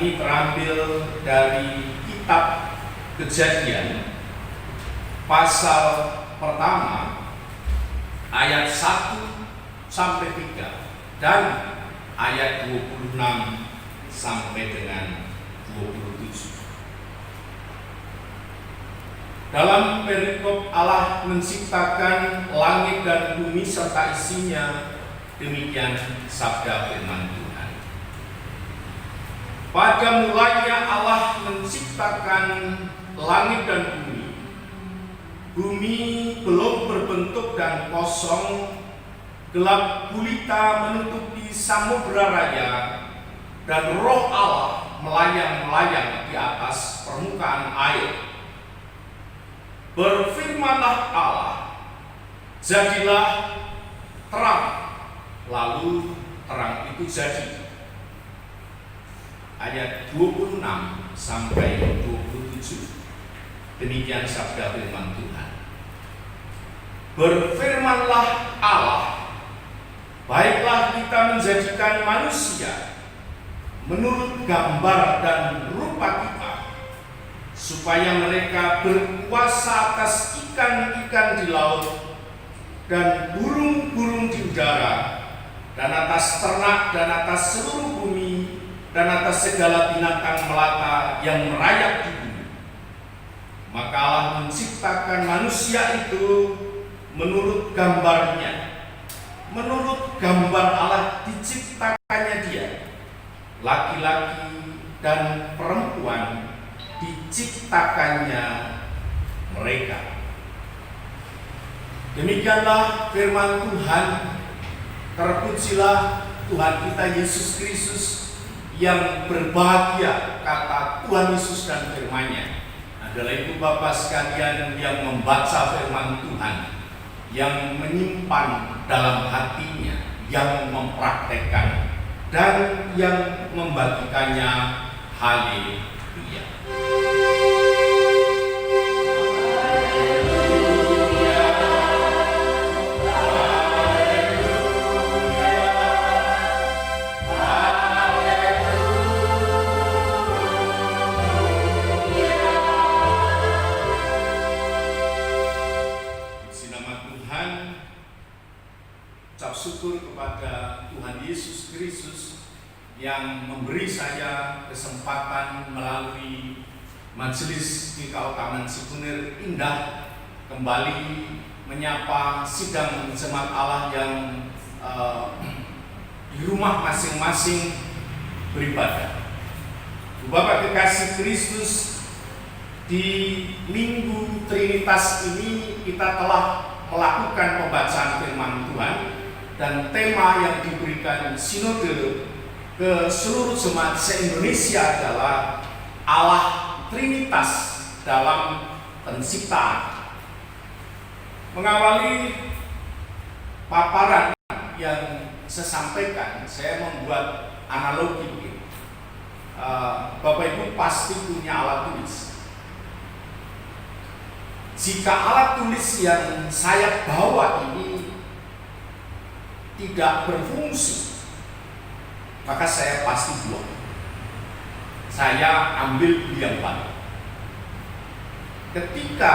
ini terambil dari kitab Kejadian pasal pertama ayat 1 sampai 3 dan ayat 26 sampai dengan 27. Dalam perikop Allah menciptakan langit dan bumi serta isinya, demikian sabda firman Tuhan. Pada mulanya Allah menciptakan langit dan bumi. Bumi belum berbentuk dan kosong, gelap gulita menutupi samudera raya, dan roh Allah melayang-layang di atas permukaan air. Berfirmanlah Allah, jadilah terang, lalu terang itu jadi. Ayat 26 sampai 27. Demikian sabda firman Tuhan. Berfirmanlah Allah, baiklah kita menjadikan manusia menurut gambar dan rupa kita, supaya mereka berkuasa atas ikan-ikan di laut dan burung-burung di udara, dan atas ternak dan atas seluruh bumi, dan atas segala binatang melata yang merayap di bumi. Maka Allah menciptakan manusia itu menurut gambarnya. Menurut gambar Allah diciptakannya dia. Laki-laki dan perempuan diciptakannya mereka. Demikianlah firman Tuhan. Terpujilah Tuhan kita Yesus Kristus, yang berbahagia kata Tuhan Yesus dan firman-Nya adalah itu Bapak sekalian yang membaca firman Tuhan, yang menyimpan dalam hatinya, yang mempraktekkan dan yang membagikannya. Haleluya. Syukur kepada Tuhan Yesus Kristus yang memberi saya kesempatan melalui majelis di Kautaman Cikunir Indah kembali menyapa sidang jemaat Allah yang di rumah masing-masing beribadah. Bapak kekasih Kristus, di Minggu Trinitas ini kita telah melakukan pembacaan firman Tuhan. Dan tema yang diberikan sinode ke seluruh jemaat se-Indonesia adalah Allah Trinitas dalam penciptaan. Mengawali paparan yang saya sampaikan, saya membuat analogi begini. Bapak Ibu pasti punya alat tulis. Jika alat tulis yang saya bawa ini tidak berfungsi, maka saya pasti buang. Saya ambil yang baru. Ketika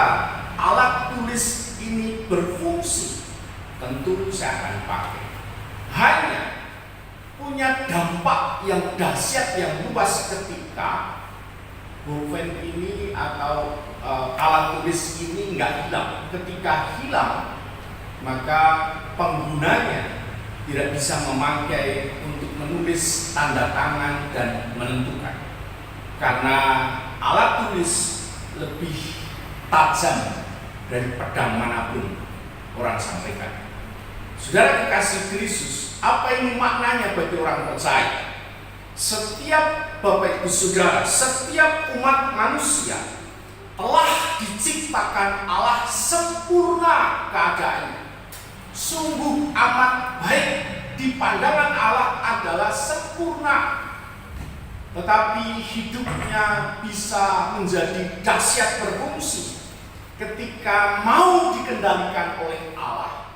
alat tulis ini berfungsi, tentu saya akan pakai. Hanya punya dampak yang dahsyat, yang luas ketika pulpen ini atau alat tulis ini nggak hilang. Ketika hilang, maka penggunanya tidak bisa memakai untuk menulis, tanda tangan, dan menentukan. Karena alat tulis lebih tajam dari pedang manapun orang sampaikan. Saudara kekasih Kristus, apa ini maknanya bagi orang percaya? Setiap Bapak Ibu Saudara, setiap umat manusia telah diciptakan Allah sempurna keadaannya. Sungguh amat baik di pandangan Allah adalah sempurna, tetapi hidupnya bisa menjadi dahsyat berfungsi ketika mau dikendalikan oleh Allah,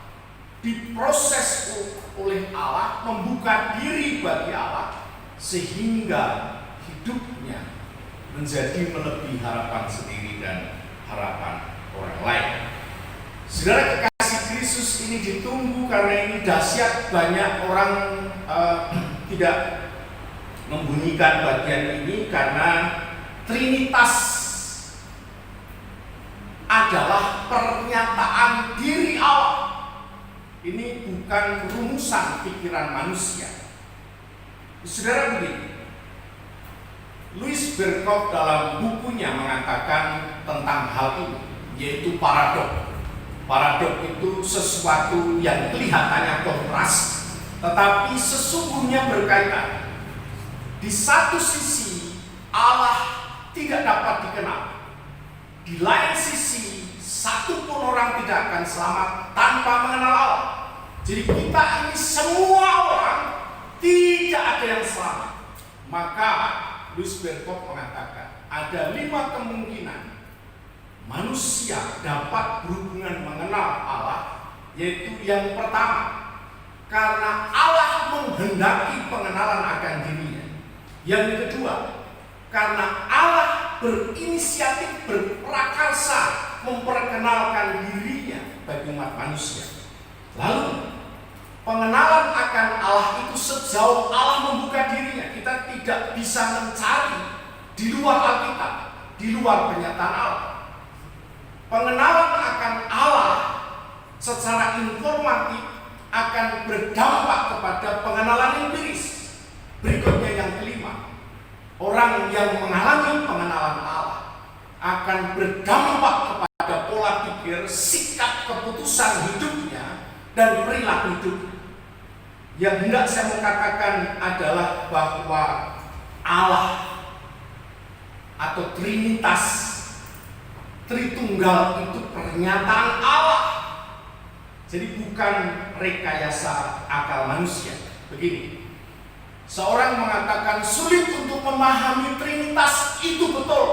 diproses oleh Allah, membuka diri bagi Allah, sehingga hidupnya menjadi melebihi harapan sendiri dan harapan orang lain. Saudara kekasih Kristus, ini ditunggu karena ini dahsyat. Banyak orang tidak membunyikan bagian ini karena Trinitas adalah pernyataan diri Allah. Ini bukan rumusan pikiran manusia. Saudara, begini, Louis Berkhof dalam bukunya mengatakan tentang hal ini, yaitu paradok. Paradok itu sesuatu yang kelihatannya kontras, tetapi sesungguhnya berkaitan. Di satu sisi Allah tidak dapat dikenal, di lain sisi satu pun orang tidak akan selamat tanpa mengenal Allah. Jadi kita ini semua orang tidak ada yang selamat. Maka Louis Berkhof mengatakan ada 5 kemungkinan manusia dapat berhubungan mengenal Allah, yaitu yang pertama, karena Allah menghendaki pengenalan akan dirinya. Yang kedua, karena Allah berinisiatif, berprakarsa memperkenalkan dirinya bagi umat manusia. Lalu pengenalan akan Allah itu sejauh Allah membuka dirinya. Kita tidak bisa mencari di luar Alkitab, di luar pernyataan Allah. Pengenalan akan Allah secara informatif akan berdampak kepada pengenalan empiris. Berikutnya yang kelima, orang yang mengalami pengenalan Allah akan berdampak kepada pola pikir, sikap, keputusan hidupnya, dan perilaku hidupnya. Yang hendak saya mau katakan adalah bahwa Allah atau Trinitas, Tritunggal itu pernyataan Allah. Jadi bukan rekayasa akal manusia. Begini, seorang mengatakan sulit untuk memahami Trinitas, itu betul.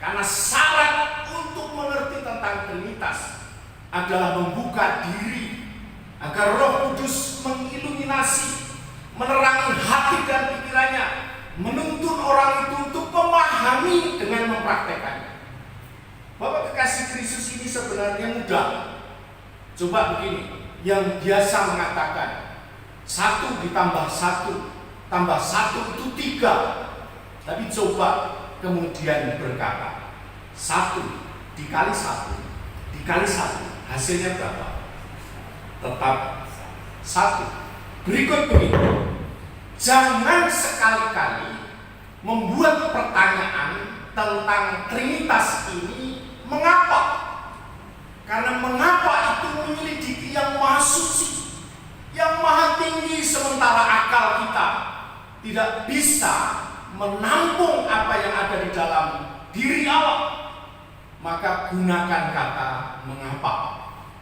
Karena syarat untuk mengerti tentang Trinitas adalah membuka diri agar Roh Kudus mengiluminasi, menerangi hati dan pikirannya, menuntun orang itu untuk memahami dengan mempraktekannya. Bapak kekasih Kristus, ini sebenarnya mudah. Coba begini, yang biasa mengatakan 1 ditambah 1 tambah 1 itu 3. Tapi coba kemudian berkata 1 dikali 1 dikali 1 hasilnya berapa? Tetap 1. Berikut begini, jangan sekali-kali membuat pertanyaan tentang Trinitas ini mengapa. Karena mengapa itu menyelidiki yang maha suci, yang maha tinggi, sementara akal kita tidak bisa menampung apa yang ada di dalam diri Allah. Maka gunakan kata mengapa.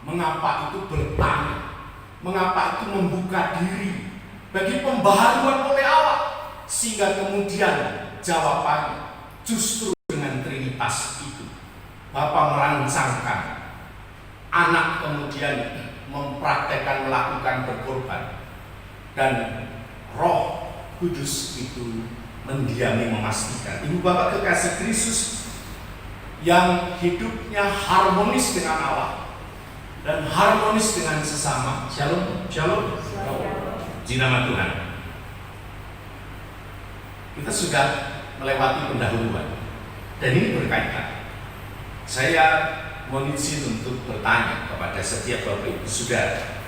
Mengapa itu bertanya, mengapa itu membuka diri bagi pembaharuan oleh Allah, sehingga kemudian jawabannya justru dengan Trinitas itu. Bapa merancangkan, anak kemudian mempraktekkan, melakukan, berkorban, dan Roh Kudus itu mendiami, memastikan. Ibu bapak kekasih Kristus, yang hidupnya harmonis dengan Allah dan harmonis dengan sesama. Shalom, shalom. Di nama Tuhan. Kita sudah melewati pendahuluan dan ini berkaitan. Saya mohon izin untuk bertanya kepada setiap Bapak Ibu Saudara,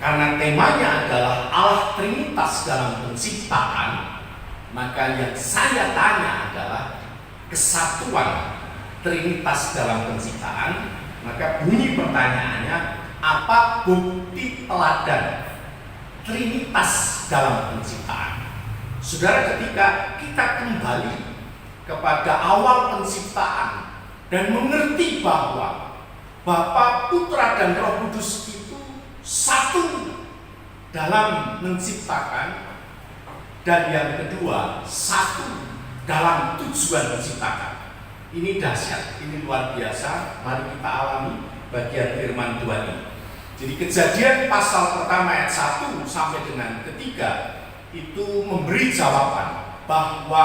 karena temanya adalah Allah Trinitas dalam penciptaan, maka yang saya tanya adalah kesatuan Trinitas dalam penciptaan. Maka bunyi pertanyaannya, apa bukti teladan Trinitas dalam penciptaan? Saudara, ketika kita kembali kepada awal penciptaan dan mengerti bahwa Bapa, Putra, dan Roh Kudus itu satu dalam menciptakan, dan yang kedua satu dalam tujuan menciptakan. Ini dahsyat, ini luar biasa. Mari kita alami bagian firman Tuhan ini. Jadi Kejadian pasal pertama ayat 1 sampai dengan ketiga itu memberi jawaban bahwa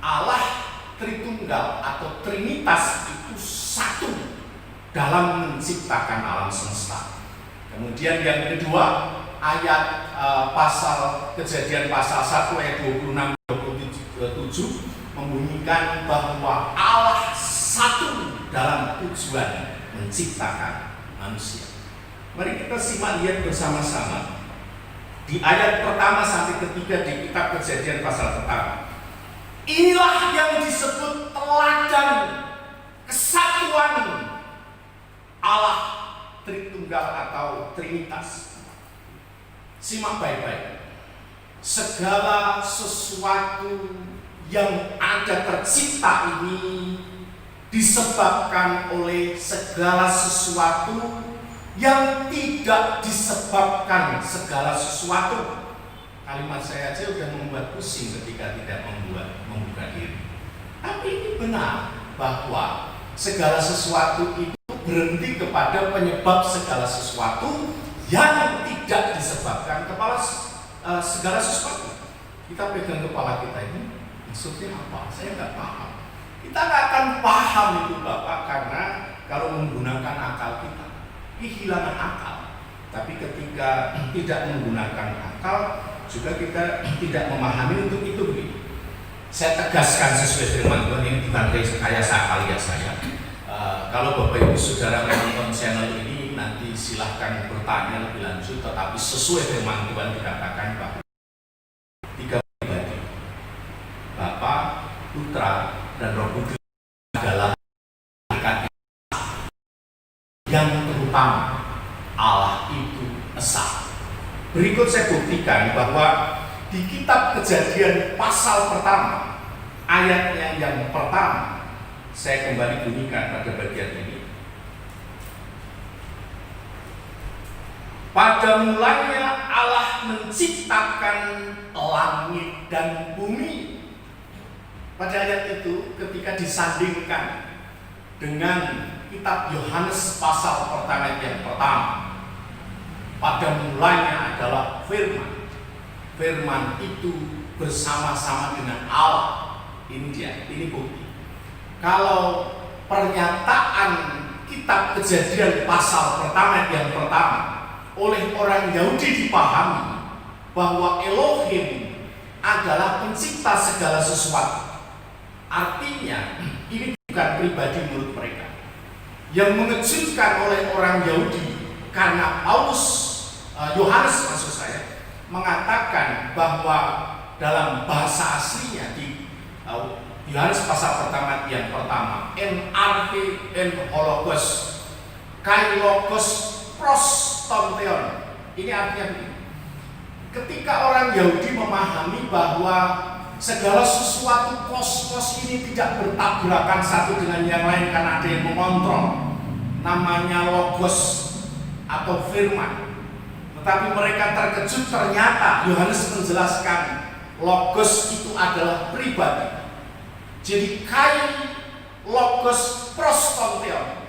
Allah Tritunggal atau Trinitas itu satu dalam menciptakan alam semesta. Kemudian yang kedua, ayat pasal Kejadian pasal 1 ayat 26-27 membunyikan bahwa Allah satu dalam tujuan menciptakan manusia. Mari kita simak lihat bersama-sama di ayat pertama sampai ketiga di kitab Kejadian pasal pertama. Inilah yang disebut teladan kesatuan Allah Tritunggal atau Trinitas. Simak baik-baik. Segala sesuatu yang ada tercipta ini disebabkan oleh segala sesuatu yang tidak disebabkan segala sesuatu. Kalimat saya aja sudah membuat pusing ketika tidak membuka diri. Tapi ini benar bahwa segala sesuatu itu berhenti kepada penyebab segala sesuatu yang tidak disebabkan kepala segala sesuatu. Kita pegang kepala kita ini, maksudnya apa? Saya nggak paham. Kita nggak akan paham itu Bapak, karena kalau menggunakan akal kita, kehilangan akal. Tapi ketika tidak menggunakan akal, juga kita tidak memahami untuk itu begini. Saya tegaskan sesuai firman Tuhan, ini bukan rekayasa kalian saya. Kalau Bapak Ibu Saudara menonton channel ini, nanti silahkan bertanya lebih lanjut, tetapi sesuai firman Tuhan dikatakan bahwa tiga pribadi, Bapa, Putra, dan Roh Kudus adalah yang terutama. Allah itu esa. Berikut saya buktikan bahwa di kitab Kejadian pasal pertama, ayatnya yang pertama, saya kembali bunyikan pada bagian ini. Pada mulanya Allah menciptakan langit dan bumi. Pada ayat itu ketika disandingkan dengan kitab Yohanes pasal pertama yang pertama, pada mulanya adalah firman. Firman itu bersama-sama dengan Allah. Ini dia, ini bukti. Kalau pernyataan kitab Kejadian pasal pertama yang pertama oleh orang Yahudi dipahami bahwa Elohim adalah pencipta segala sesuatu. Artinya ini bukan pribadi menurut mereka. Yang mengejutkan oleh orang Yahudi karena Yohanes maksud saya mengatakan bahwa dalam bahasa aslinya di Yohanes pasal pertama yang pertama, NRT en hologos, kailogos pros tonteon. Ini artinya begini. Ketika orang Yahudi memahami bahwa segala sesuatu kosmos ini tidak bertabrakan satu dengan yang lain karena ada yang mengontrol, namanya logos atau firman. Tetapi mereka terkejut, ternyata Yohanes menjelaskan logos itu adalah pribadi. Jadi kai logos prostonteon.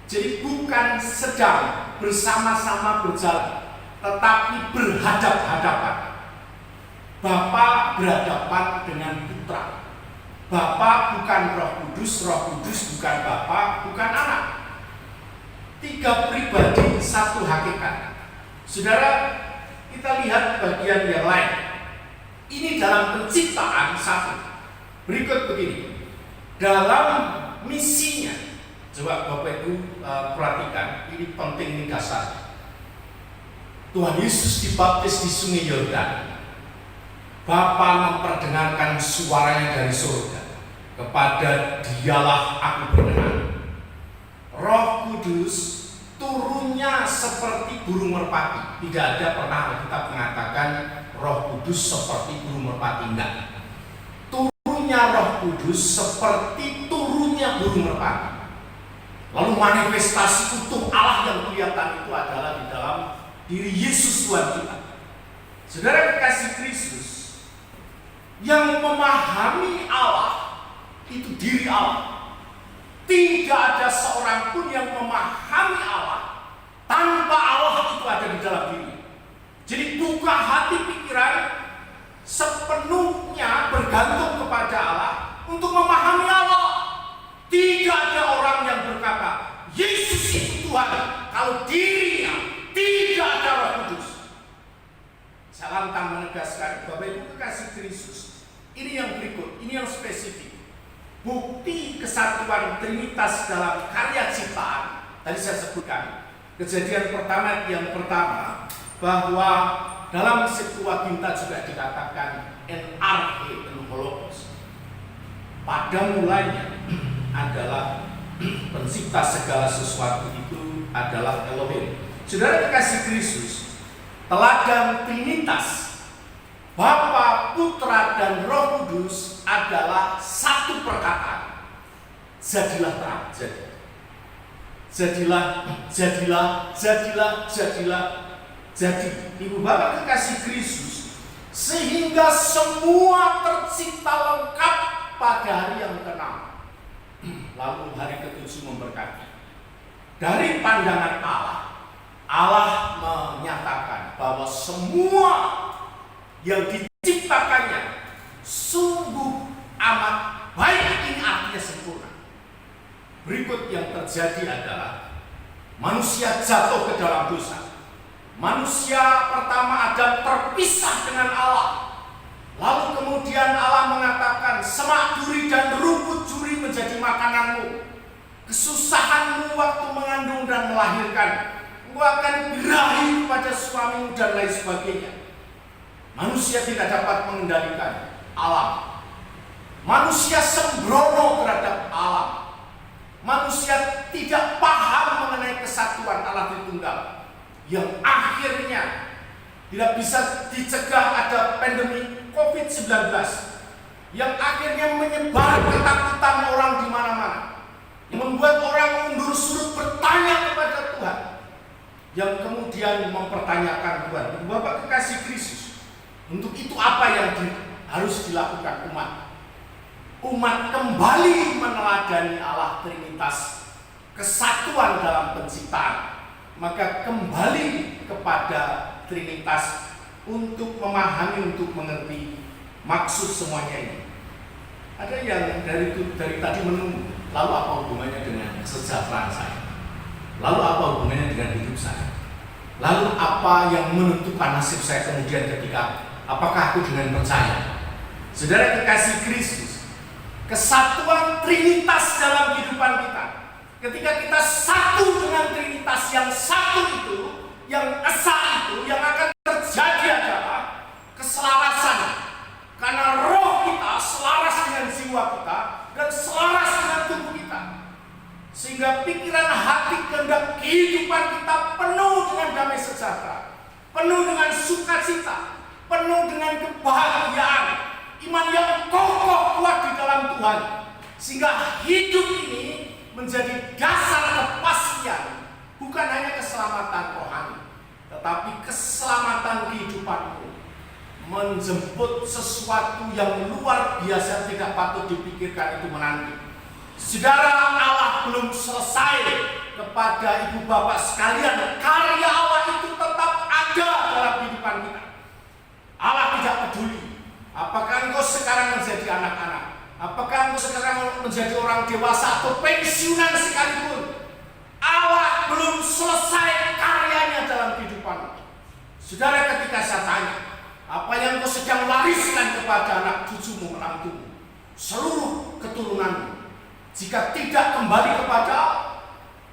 Jadi bukan sedang bersama-sama berjalan, tetapi berhadap-hadapan. Bapa berhadapan dengan Putra. Bapa bukan Roh Kudus, Roh Kudus bukan Bapa, bukan Anak. Tiga pribadi, satu hakikat. Saudara, kita lihat bagian yang lain. Ini dalam penciptaan satu. Berikut begini. Dalam misinya, coba Bapak Ibu perhatikan, ini penting, ini dasar. Tuhan Yesus dibaptis di Sungai Yordan. Bapa memperdengarkan suaranya dari surga, kepada Dialah aku berkenan. Roh Kudus turunnya seperti burung merpati. Tidak ada pernah Alkitab mengatakan Roh Kudus seperti burung merpati, enggak. Turunnya Roh Kudus seperti turunnya burung merpati. Lalu manifestasi utuh Allah yang kelihatan itu adalah di dalam diri Yesus Tuhan kita. Saudara kekasih Kristus, yang memahami Allah itu diri Allah. Tidak ada seorang pun yang memahami Allah tanpa Allah itu ada di dalam diri. Jadi buka hati pikiran sepenuhnya seluruhnya bergantung kepada Allah untuk memahami Allah. Tidak ada orang yang berkata Yesus itu Tuhan kalau dirinya tidak ada Roh Kudus. Saya lantang menegaskan, Bapak Ibu kekasih Kristus, ini yang berikut, ini yang spesifik. Bukti kesatuan Trinitas dalam karya ciptaan tadi saya sebutkan. Kejadian pertama yang pertama, bahwa dalam Septuaginta juga dikatakan NRE, Hologos. Pada mulanya adalah pencipta segala sesuatu itu adalah Elohim. Saudara kekasih Kristus, teladan Trinitas Bapa, Putra, dan Roh Kudus adalah satu perkataan. Jadilah terang. Jadi. Ibu bapak kekasih Kristus, sehingga semua tercipta lengkap pada hari yang ke-6. Lalu hari ke-7 memberkati. Dari pandangan Allah menyatakan bahwa semua yang diciptakannya sungguh amat baik, ini artinya sempurna. Berikut yang terjadi adalah manusia jatuh ke dalam dosa. Manusia pertama Adam terpisah dengan Allah. Lalu kemudian Allah mengatakan, semak duri dan rumput juri menjadi makananmu. Kesusahanmu waktu mengandung dan melahirkan, engkau akan birahi kepada suamimu dan lain sebagainya. Manusia tidak dapat mengendalikan alam. Manusia sembrono terhadap alam. Manusia tidak paham mengenai kesatuan Allah Tritunggal, yang akhirnya tidak bisa dicegah. Ada pandemi COVID-19 yang akhirnya menyebar ketakutan orang di mana-mana, yang membuat orang mundur surut bertanya kepada Tuhan, yang kemudian mempertanyakan Tuhan. Bapak kekasih Kristus, untuk itu apa yang harus dilakukan umat? Umat kembali meneladani Allah Trinitas, kesatuan dalam penciptaan. Maka kembali kepada Trinitas untuk memahami, untuk mengerti maksud semuanya ini. Ada yang dari tadi menunggu, lalu apa hubungannya dengan kesejahteraan saya? Lalu apa hubungannya dengan hidup saya? Lalu apa yang menentukan nasib saya kemudian ketika apakah aku dengan percaya? Saudara kekasih Kristus, kesatuan Trinitas dalam kehidupan kita, ketika kita satu dengan Trinitas yang satu itu, yang esa itu, yang akan terjadi adalah keselarasan. Karena roh kita selaras dengan jiwa kita dan selaras dengan tubuh kita, sehingga pikiran, hati, kehendak kehidupan kita penuh dengan damai sejahtera, penuh dengan sukacita, penuh dengan kebahagiaan, iman yang kokoh kuat di dalam Tuhan, sehingga hidup ini menjadi dasar kepastian, bukan hanya keselamatan rohani, tetapi keselamatan kehidupanmu, menjemput sesuatu yang luar biasa tidak patut dipikirkan itu menanti. Saudara, Allah belum selesai kepada ibu bapak sekalian. Karya Allah itu tetap ada dalam kehidupan kita. Allah tidak peduli apakah engkau sekarang menjadi anak-anak, apakah engkau sekarang menjadi orang dewasa atau pensiunan sekalipun. Allah belum selesai karyanya dalam kehidupan. Saudara, ketika saya tanya, apa yang engkau sedang wariskan kepada anak cucumu, menantumu, seluruh keturunanmu, jika tidak kembali kepada Allah?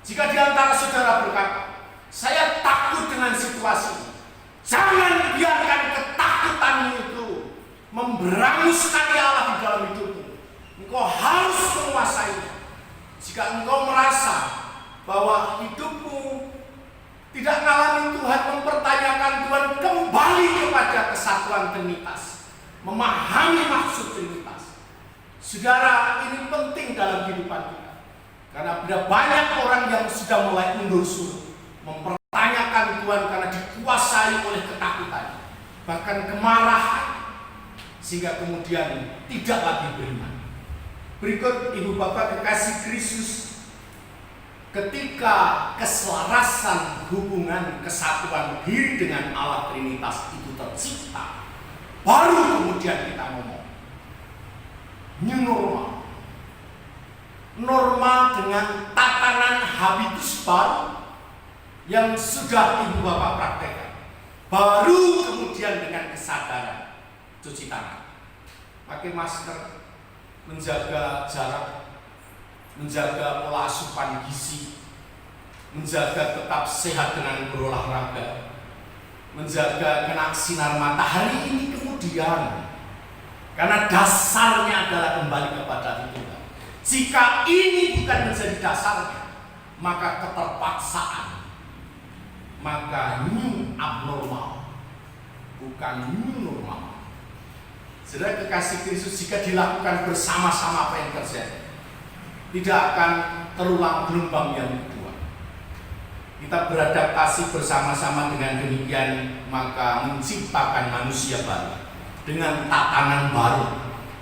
Jika di antara saudara berkata, saya takut dengan situasi ini, jangan biarkan ketakutanmu itu memberangus karya Allah di dalam hidupmu. Engkau harus menguasainya. Jika engkau merasa bahwa hidupmu tidak mengalami Tuhan, mempertanyakan Tuhan, kembali kepada kesatuan Trinitas, memahami maksud Trinitas. Saudara, ini penting dalam kehidupan kita, karena ada banyak orang yang sudah mulai mundur surut, mempertanyakan Tuhan karena dikuasai oleh ketakutan, bahkan kemarahan, sehingga kemudian tidak lagi beriman. Berikut ibu bapak kekasih Kristus, ketika keselarasan hubungan kesatuan diri dengan Allah Trinitas itu tercipta, baru kemudian kita ngomong new normal. Normal dengan tatanan habitus baru yang sudah ibu bapak praktekkan. Baru kemudian dengan kesadaran cuci tangan, pakai masker, menjaga jarak, menjaga pola asupan gizi, menjaga tetap sehat dengan berolahraga, menjaga kena sinar matahari ini kemudian. Karena dasarnya adalah kembali kepada Tuhan. Jika ini bukan menjadi dasarnya, maka keterpaksaan, maka new abnormal, bukan new normal. Saudara kekasih Kristus, jika dilakukan bersama-sama apa yang terjadi, tidak akan terulang gelombang yang kedua. Kita beradaptasi bersama-sama dengan demikian, maka menciptakan manusia baru dengan tatanan baru,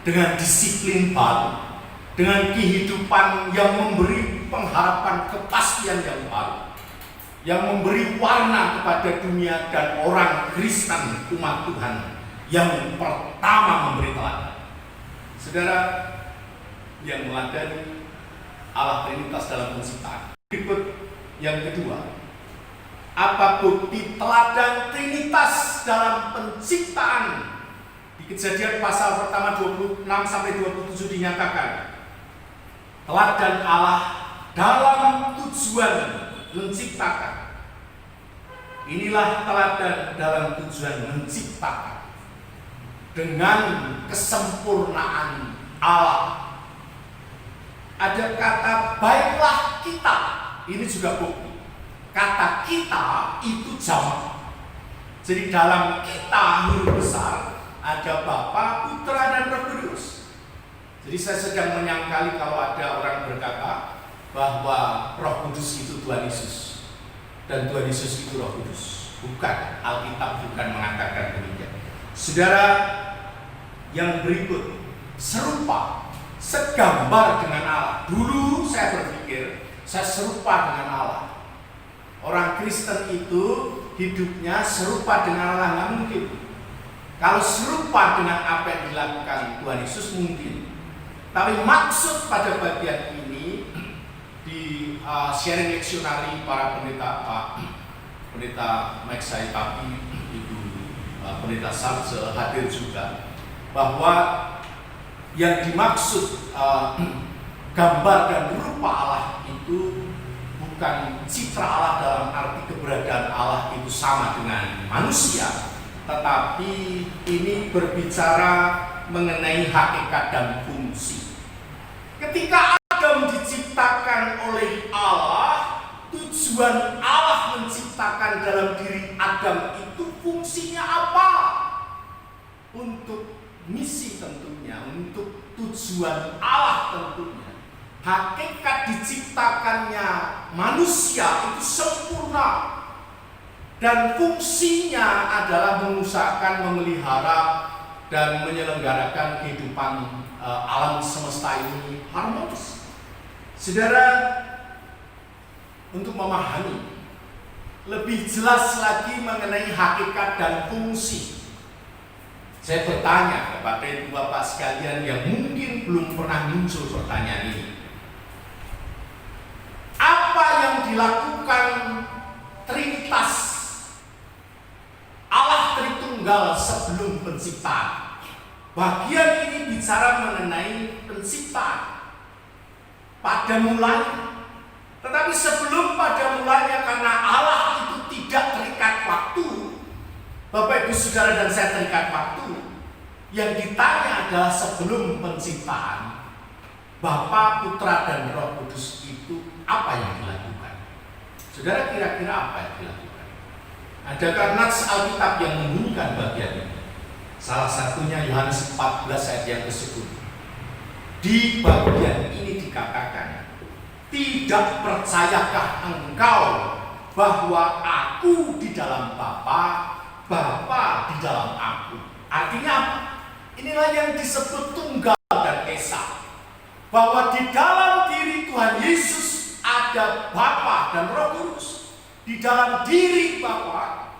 dengan disiplin baru, dengan kehidupan yang memberi pengharapan kepastian yang baru, yang memberi warna kepada dunia dan orang Kristen umat Tuhan yang pertama memberi teladan. Saudara yang meladani Allah Trinitas dalam penciptaan. Berikut yang kedua, apa bukti teladan Trinitas dalam penciptaan? Di Kejadian pasal pertama 26 sampai 27 dinyatakan teladan Allah dalam tujuan menciptakan. Inilah teladan dalam tujuan menciptakan. Dengan kesempurnaan Allah. Ada kata baiklah kita. Ini juga bukti. Kata kita itu jamak. Jadi dalam kita huruf besar ada Bapa, Putra, dan Roh Kudus. Jadi saya sedang menyangkali kalau ada orang berkata bahwa Roh Kudus itu Tuhan Yesus dan Tuhan Yesus itu Roh Kudus. Bukan, Alkitab bukan mengatakan demikian. Saudara, yang berikut serupa, segambar dengan Allah. Dulu saya berpikir saya serupa dengan Allah. Orang Kristen itu hidupnya serupa dengan Allah, nggak mungkin. Kalau serupa dengan apa yang dilakukan Tuhan Yesus mungkin. Tapi maksud pada bagian ini di sharing leksionari para pendeta, Pak Pendeta Mike Saitapi, Ibu Pendeta Sarce hadir juga, bahwa yang dimaksud gambar dan rupa Allah itu bukan citra Allah dalam arti keberadaan Allah itu sama dengan manusia, tetapi ini berbicara mengenai hakikat dan fungsi. Ketika Adam diciptakan oleh Allah, tujuan Allah menciptakan dalam diri Adam itu fungsinya apa? Untuk misi tentunya, untuk tujuan Allah tentunya. Hakikat diciptakannya manusia itu sempurna. Dan fungsinya adalah mengusahakan, memelihara, dan menyelenggarakan kehidupan alam semesta ini harmonis. Saudara, untuk memahami lebih jelas lagi mengenai hakikat dan fungsi, saya bertanya kepada ibu bapak sekalian yang mungkin belum pernah muncul pertanyaan ini. Apa yang dilakukan Trinitas Allah Tritunggal sebelum penciptaan? Bagian ini bicara mengenai penciptaan pada mulanya. Tetapi sebelum pada mulanya, karena Allah itu tidak terikat waktu, Bapak Ibu Saudara dan saya terikat waktu, yang ditanya adalah sebelum penciptaan, Bapa, Putra, dan Roh Kudus itu apa yang dilakukan? Saudara kira-kira apa yang dilakukan? Adakah nats Alkitab yang membunyikan bagian ini? Salah satunya Yohanes 14 ayat yang ke-10. Di bagian ini dikatakan, tidak percayakah engkau bahwa aku di dalam Bapa, Bapa di dalam aku? Artinya apa? Inilah yang disebut tunggal dan esa. Bahwa di dalam diri Tuhan Yesus ada Bapa dan Roh Kudus. Di dalam diri Bapa,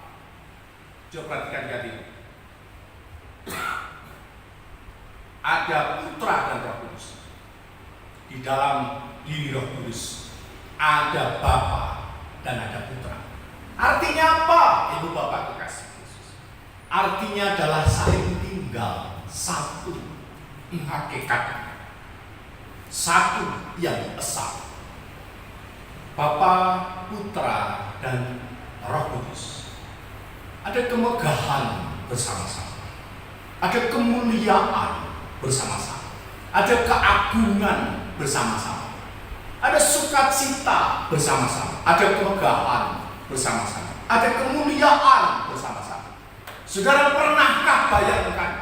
coba perhatikan ini. ada Putra dan Roh Kudus. Di dalam diri Roh Kudus ada Bapa dan ada Putra. Artinya apa, Ibu Bapak kekasih Yesus? Artinya adalah saling tinggal satu hakikat, satu yang esa. Bapa, Putra, dan Roh Kudus. Ada kemegahan bersama-sama, ada kemuliaan bersama-sama, ada keagungan bersama-sama, ada sukacita bersama-sama, ada kemegahan bersama-sama, ada kemuliaan bersama-sama. Saudara, pernahkah bayangkan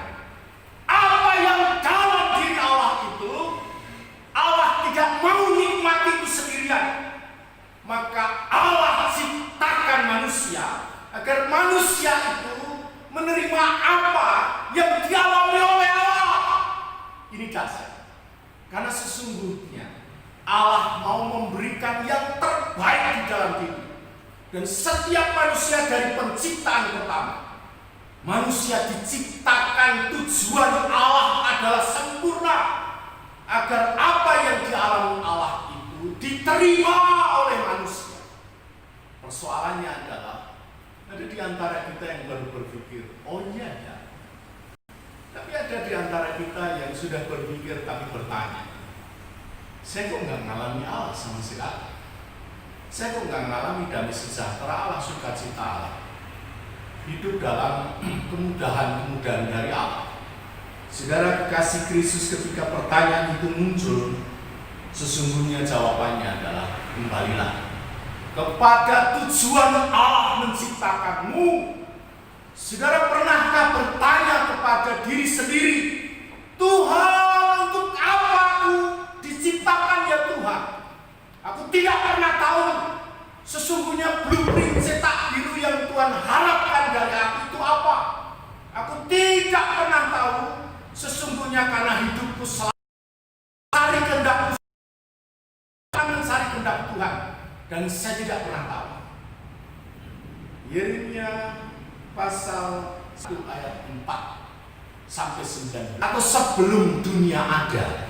apa yang dalam diri Allah itu? Allah tidak mau nikmati itu sendirian. Maka Allah ciptakan manusia agar manusia itu menerima apa yang dialami oleh Allah. Ini dasar. Karena sesungguhnya Allah mau memberikan yang terbaik di dalam diri. Dan setiap manusia dari penciptaan pertama, manusia diciptakan tujuan Allah adalah sempurna, agar apa yang dialami Allah itu diterima oleh manusia. Persoalannya adalah ada di antara kita yang baru berpikir, oh iya ya. Tapi ada di antara kita yang sudah berpikir tapi bertanya, saya kok nggak ngalami Allah sama sekali? Saya kok nggak ngalami damai sejahtera Allah, sukacita Allah? Hidup dalam kemudahan-kemudahan dari Allah. Saudara kekasih Kristus, ketika pertanyaan itu muncul, sesungguhnya jawabannya adalah kembalilah kepada tujuan Allah menciptakanmu. Saudara, pernahkah bertanya kepada diri sendiri, Tuhan, untuk apa aku diciptakan ya Tuhan? Aku tidak pernah tahu sesungguhnya blueprint cetak biru yang Tuhan harapkan dari aku itu apa. Aku tidak pernah tahu sesungguhnya karena hidupku selalu mencari kehendak Tuhan, dan saya tidak pernah tahu. Yeremia pasal 1 ayat 4 sampai 9. Atau sebelum dunia ada,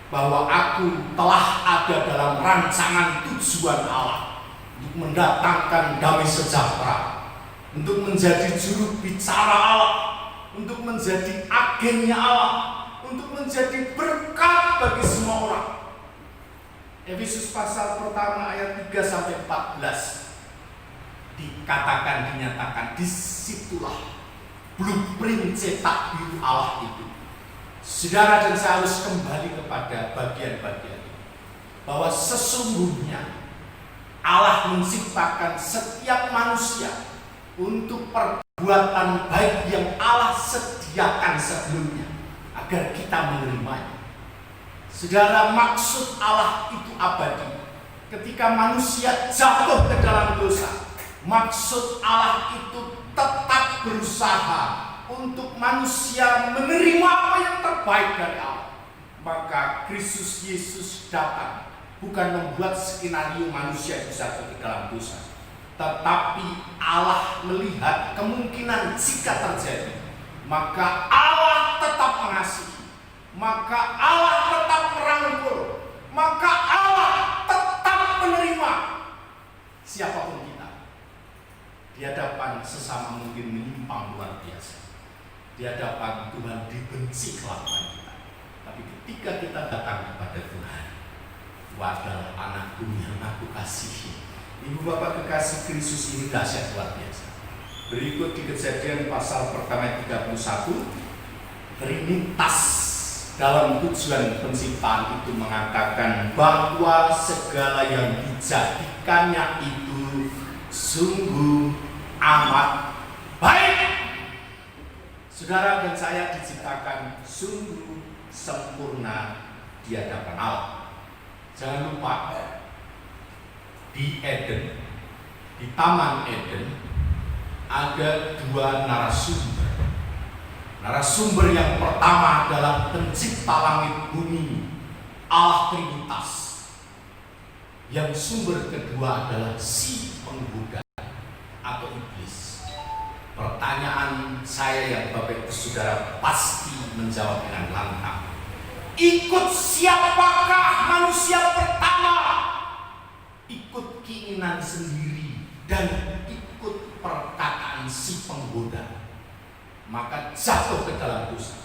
bahwa aku telah ada dalam rancangan tujuan Allah untuk mendatangkan damai sejahtera, untuk menjadi juru bicara Allah, untuk menjadi agennya Allah, untuk menjadi berkat bagi semua orang. Efesus pasal pertama ayat 3 sampai 14 dikatakan, dinyatakan, disitulah blueprint cetak biru Allah itu. Saudara dan saya harus kembali kepada bagian-bagian ini, bahwa sesungguhnya Allah menciptakan setiap manusia untuk perbuatan baik yang Allah sediakan sebelumnya, agar kita menerimanya. Saudara, maksud Allah itu abadi. Ketika manusia jatuh ke dalam dosa, maksud Allah itu tetap berusaha untuk manusia menerima apa yang terbaik dari Allah. Maka Kristus Yesus datang bukan membuat skenario manusia itu jatuh ke dalam dosa, tetapi Allah melihat kemungkinan jika terjadi, maka Allah tetap mengasihi, maka Allah tetap merangkul, maka Allah tetap menerima siapapun kita. Di hadapan sesama mungkin menyimpang luar biasa, di hadapan Tuhan dibenci kelakuan kita, tapi ketika kita datang kepada Tuhan, Engkau adalah anakku yang aku kasihi. Ibu bapak kekasih Kristus, ini dahsyat luar biasa. Berikut di Kejadian pasal pertama 31, Trinitas dalam tujuan penciptaan itu mengatakan bahwa segala yang dijadikannya itu sungguh amat baik. Saudara dan saya diciptakan sungguh sempurna di hadapan Allah. Jangan lupa, di Eden, di Taman Eden, ada dua narasumber. Narasumber yang pertama adalah pencipta langit bumi, Allah Trinitas. Yang sumber kedua adalah si penggoda atau iblis. pertanyaan saya yang Bapak Ibu Saudara pasti menjawab dengan lantang. Ikut siapakah manusia pertama? Ikut keinginan sendiri dan ikut perkataan si penggoda, maka jatuh ke dalam dosa,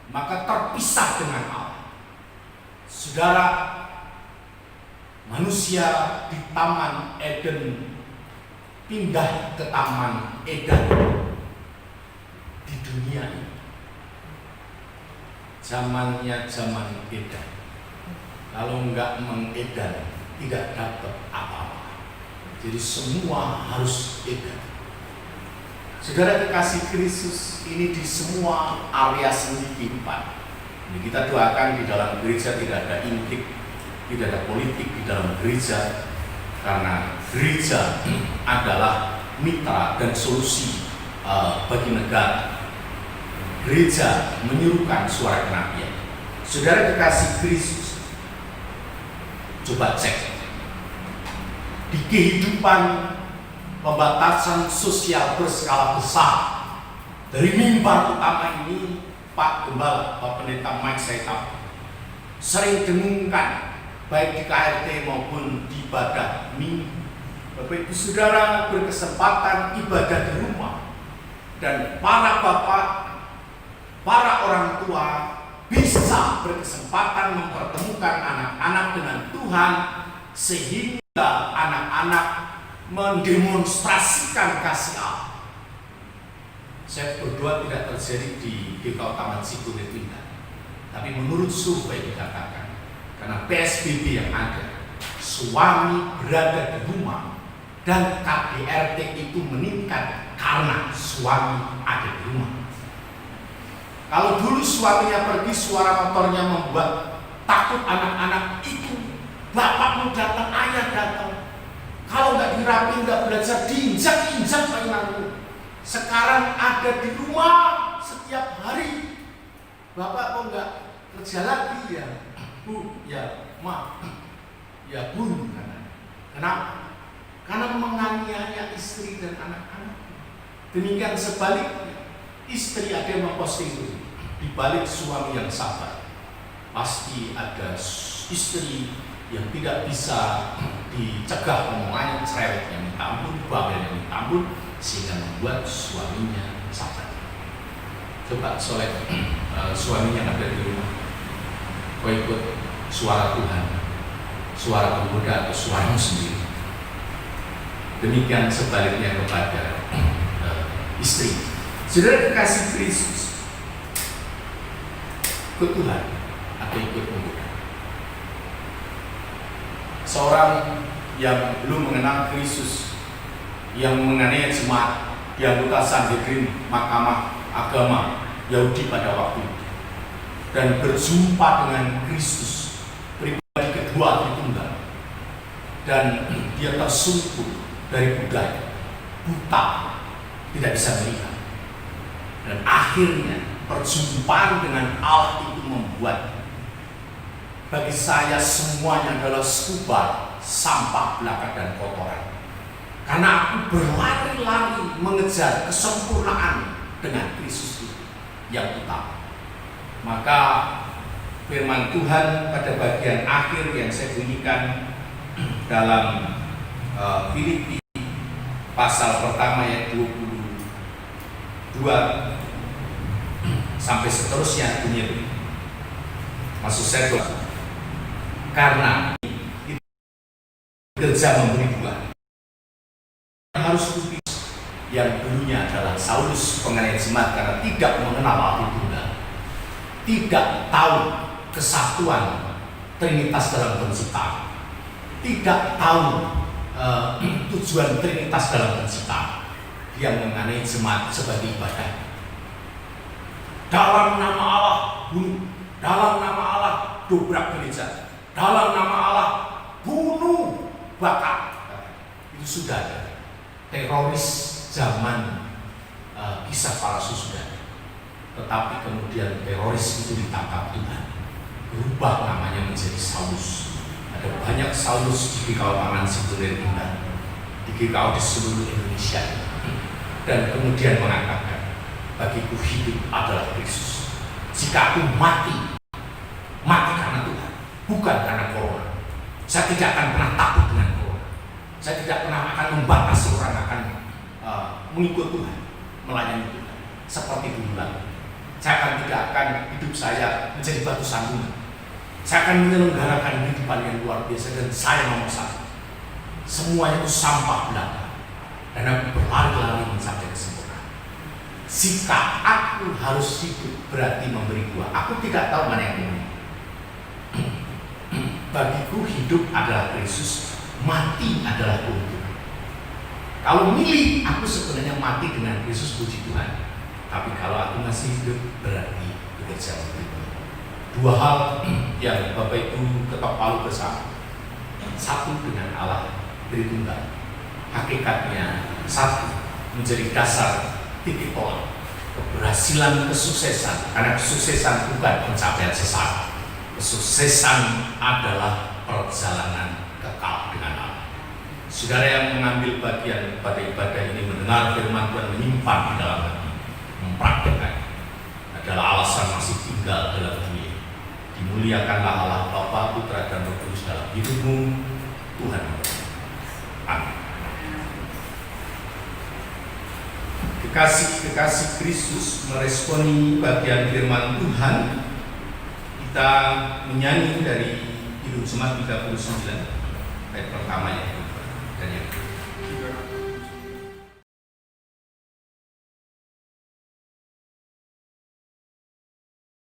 maka terpisah dengan Allah. Saudara, manusia di Taman Eden pindah ke Taman Eden di dunia ini. Zamannya zaman Eden. Kalau enggak mengedan, tidak dapat apa-apa. Jadi semua harus Eden. Saudara kekasih Kristus, ini di semua area seni kehidupan. Ini kita doakan di dalam gereja tidak ada intrik, tidak ada politik di dalam gereja, karena gereja adalah mitra dan solusi bagi negara. Gereja menyuruhkan suara kenabian. Saudara kekasih Kristus, coba cek di kehidupan pembatasan sosial berskala besar. Dari mimbar utama ini, Pak Gembala, Pak Pendeta Mike saya tahu sering dengungkan baik di KRT maupun di ibadah minggu. Bapak Ibu Saudara berkesempatan ibadah di rumah, dan para bapak, para orang tua bisa berkesempatan mempertemukan anak-anak dengan Tuhan, sehingga anak-anak mendemonstrasikan kasih Allah. Saya berdoa tidak terjadi di GKU Taman Cikunir Indah, tapi menurut survei dikatakan karena PSBB yang ada, suami berada di rumah dan KDRT itu meningkat karena suami ada di rumah. Kalau dulu suaminya pergi, suara motornya membuat takut anak-anak itu, bapak mau datang, ayah datang. Kalau nggak dirapi, nggak belajar, diinjak-injak mainanku. Sekarang ada di rumah setiap hari. Bapak kok nggak kerja lagi ya? Bu, ya ma, ya bun. Kenapa? Karena menganiaya istri dan anak-anak. Demikian sebaliknya, istri ada yang memposting itu. Di balik suami yang sabar, pasti ada istri yang tidak bisa dicegah omongannya, cerewetnya minta ampun, bawelnya minta ampun, sehingga membuat suaminya sabar. Coba soleh suaminya ada di rumah, kau ikut suara Tuhan, suara pemuda atau suaramu sendiri. Demikian sebaliknya kepada istri. Saudara kekasih Kristus, ikut Tuhan atau ikut pemuda? Seorang yang belum mengenal Kristus, yang menganiaya jemaat di anggota Sanhedrin Mahkamah Agama Yahudi pada waktu itu, dan berjumpa dengan Kristus pribadi kedua Tritunggal, dan dia tersungkur dari budaya, buta, tidak bisa melihat, dan akhirnya perjumpaan dengan Allah itu membuat bagi saya semuanya adalah sekubar sampah belaka dan kotoran, karena aku berlari-lari mengejar kesempurnaan dengan Kristus itu yang utama. Maka firman Tuhan pada bagian akhir yang saya bunyikan dalam Filipi pasal pertama ayat 22 sampai seterusnya bunyi, maksud saya karena kerja memberi buah harus kupis yang dulunya adalah Saulus penganiaya jemaat karena tidak mengenal Allah Tunggal, tidak tahu kesatuan Trinitas dalam penciptaan, tidak tahu tujuan Trinitas dalam penciptaan. Dia menganiaya jemaat sebagai ibadah. Dalam nama Allah bunuh, dalam nama Allah dobrak gereja, dalam nama Allah bunuh, bakar. Itu sudah ada. Teroris zaman kisah para sesudah. Tetapi kemudian teroris itu ditangkap Tuhan, berubah namanya menjadi Saulus. Ada banyak Saulus di GKU Taman Cikunir Indah, di GKU di seluruh Indonesia. dan kemudian mengatakan, bagiku hidup adalah Kristus. Jika aku mati, mati karena Tuhan, bukan karena corona. Saya tidak akan pernah takut dengan corona. Saya tidak pernah akan membatasi orang akan mengikut Tuhan, melayani Tuhan seperti dulu lagi. Tidak akan hidup saya menjadi batu sandungan. Saya akan menyelenggarakan kehidupan yang luar biasa dan saya nomor satu. Semuanya itu sampah belaka. Dan aku berlari-lari mencapai kesempurnaan. Jika aku harus hidup berarti memberi buah. Aku tidak tahu mana yang benar. Bagiku hidup adalah Kristus, mati adalah keuntungan. Kalau milih, aku sebenarnya mati dengan Kristus, puji Tuhan. Tapi kalau aku masih hidup berarti bekerja untuk itu. Dua hal yang Bapak Ibu ketok palu bersama. Satu, dengan Allah Tritunggal. Hakikatnya satu, menjadi dasar titik tolak keberhasilan, kesuksesan. Karena kesuksesan bukan pencapaian sesaat. Kesuksesan adalah perjalanan kekal dengan Allah. Saudara yang mengambil bagian pada ibadah ini, mendengar firman Tuhan, menyimpan di dalam hati, mempraktekkan, adalah alasan masih tinggal dalam dunia. Dimuliakanlah Allah Bapa, Putra, dan Roh Kudus dalam hidupmu. Tuhan. Amin. Kekasih-kekasih Kristus meresponi bagian firman Tuhan. Kita menyanyi dari Kidung Jemaat 39 ayat pertama dan yang kedua.